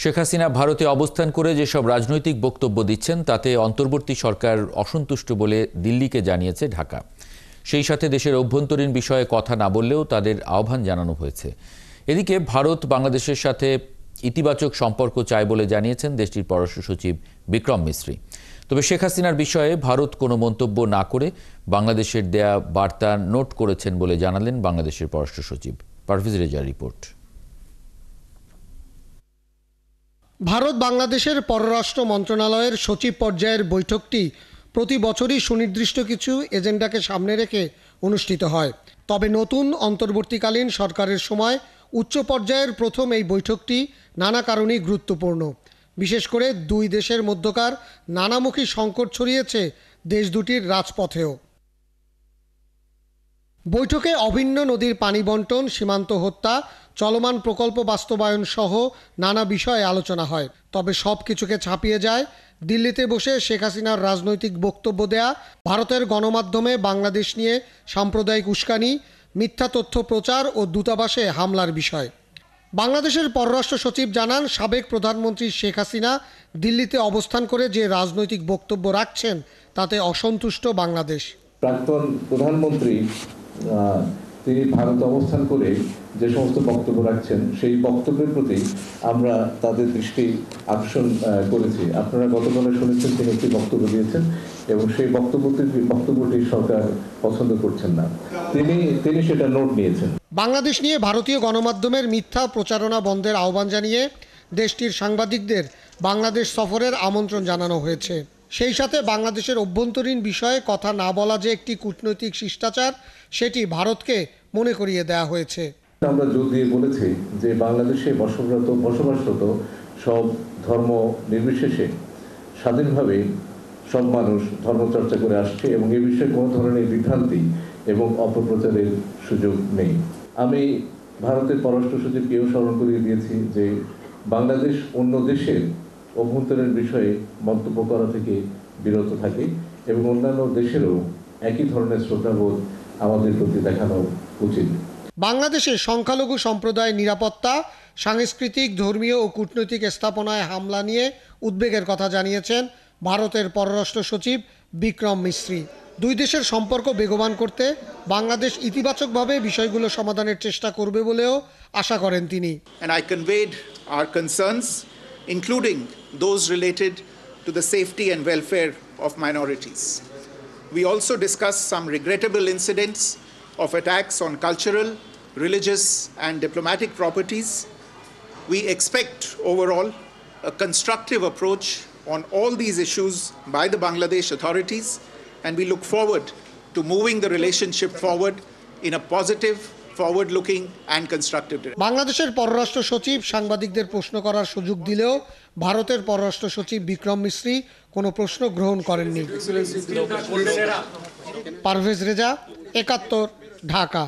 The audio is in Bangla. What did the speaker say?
শেখ হাসিনা ভারতে অবস্থান করে যেসব রাজনৈতিক বক্তব্য দিচ্ছেন তাতে অন্তর্বর্তী সরকার অসন্তুষ্ট বলে দিল্লিকে জানিয়েছে ঢাকা। সেই সাথে দেশের অভ্যন্তরীণ বিষয়ে কথা না বললেও তাদের আহ্বান জানানো হয়েছে। এদিকে ভারত বাংলাদেশের সাথে ইতিবাচক সম্পর্ক চায় বলে জানিয়েছেন দেশটির পররাষ্ট্র সচিব বিক্রম মিশ্রি। তবে শেখ হাসিনার বিষয়ে ভারত কোনো মন্তব্য না করে বাংলাদেশের দেয়া বার্তা নোট করেছেন বলে জানালেন বাংলাদেশের পররাষ্ট্র সচিব। পারভেজ রেজার রিপোর্ট। ভারত বাংলাদেশের পররাষ্ট্র মন্ত্রণালয়ের সচিব পর্যায়ের বৈঠকটি প্রতি বছরই সুনির্দিষ্ট কিছু এজেন্ডাকে সামনে রেখে অনুষ্ঠিত হয়। তবে নতুন অন্তর্বর্তীকালীন সরকারের সময় উচ্চ পর্যায়ের প্রথম এই বৈঠকটি নানা কারণেই গুরুত্বপূর্ণ। বিশেষ করে দুই দেশের মধ্যকার নানামুখী সংকট ছড়িয়েছে দেশ দুটির রাজপথেও। বৈঠকে অভিন্ন নদীর পানি বন্টন, সীমান্ত হত্যা, চলমান প্রকল্প বাস্তবায়ন সহ নানা বিষয়ে আলোচনা হয়। তবে সব কিছুকে ছাপিয়ে যায় দিল্লিতে বসে শেখ হাসিনার রাজনৈতিক বক্তব্য দেয়া, ভারতের গণমাধ্যমে বাংলাদেশ নিয়ে সাম্প্রদায়িক উস্কানি, মিথ্যা তথ্য প্রচার ও দূতাবাসে হামলার বিষয়। বাংলাদেশের পররাষ্ট্র সচিব জানান, সাবেক প্রধানমন্ত্রী শেখ হাসিনা দিল্লিতে অবস্থান করে যে রাজনৈতিক বক্তব্য রাখছেন তাতে অসন্তুষ্ট বাংলাদেশ। প্রাক্তন প্রধানমন্ত্রী তিনি ভারত অবস্থান করে যে সমস্ত বক্তব্য রাখছেন সেই বক্তব্যের প্রতি আমরা তাদের দৃষ্টি আকর্ষণ করেছি। আপনারা গতকালে শুনেছেন তিনি একটি বক্তব্য দিয়েছেন এবং সেই বক্তব্যটি সরকার পছন্দ করছেন না। তিনি সেটা নোট নিয়েছেন। বাংলাদেশ নিয়ে ভারতীয় গণমাধ্যমের মিথ্যা প্রচারণা বন্ধের আহ্বান জানিয়ে দেশটির সাংবাদিকদের বাংলাদেশ সফরের আমন্ত্রণ জানানো হয়েছে। সেই সাথে বাংলাদেশের অভ্যন্তরীণ বিষয়ে কথা না বলা যে একটি কূটনৈতিক শিষ্টাচার, সেটি ভারতকে মনে করিয়ে দেওয়া হয়েছে। আমরা জোর দিয়ে বলেছি যে বাংলাদেশে বসবাসরত সব ধর্ম নির্বিশেষে স্বাধীনভাবে সব মানুষ ধর্মচর্চা করে আসছে এবং এ বিষয়ে কোনো ধরনের বিভ্রান্তি এবং অপপ্রচারের সুযোগ নেই। আমি ভারতের পররাষ্ট্র সচিবকেও স্মরণ করিয়ে দিয়েছি যে বাংলাদেশ অন্য দেশের অভ্যন্তরীণ বিষয়ে মন্তব্য করা থেকে বিরত থাকে এবং অন্যান্য দেশেরও একই ধরনের শ্রদ্ধাবোধ আমাদের প্রতি দেখানো উচিত। বাংলাদেশে সংখ্যালঘু সম্প্রদায় নিরাপত্তা, সাংস্কৃতিক, ধর্মীয় ও কূটনৈতিক স্থাপনায় হামলা নিয়ে উদ্বেগের কথা জানিয়েছেন ভারতের পররাষ্ট্র সচিব বিক্রম মিশ্রি। দুই দেশের সম্পর্ক বেগবান করতে বাংলাদেশ ইতিবাচকভাবে বিষয়গুলো সমাধানের চেষ্টা করবে বলেও আশা করেন তিনি। And I conveyed our concerns, including those related to the safety and welfare of minorities. We also discussed some regrettable incidents of attacks on cultural, religious and diplomatic properties. We expect overall a constructive approach on all these issues by the Bangladesh authorities, and we look forward to moving the relationship forward in a positive, forward-looking and constructive direction. বাংলাদেশের পররাষ্ট্র সচিব সাংবাদিকদের প্রশ্ন করার সুযোগ দিলেও ভারতের পররাষ্ট্র সচিব বিক্রম মিশ্রি কোনো প্রশ্ন গ্রহণ করেননি। পারভেজ রেজা, ৭১, ঢাকা।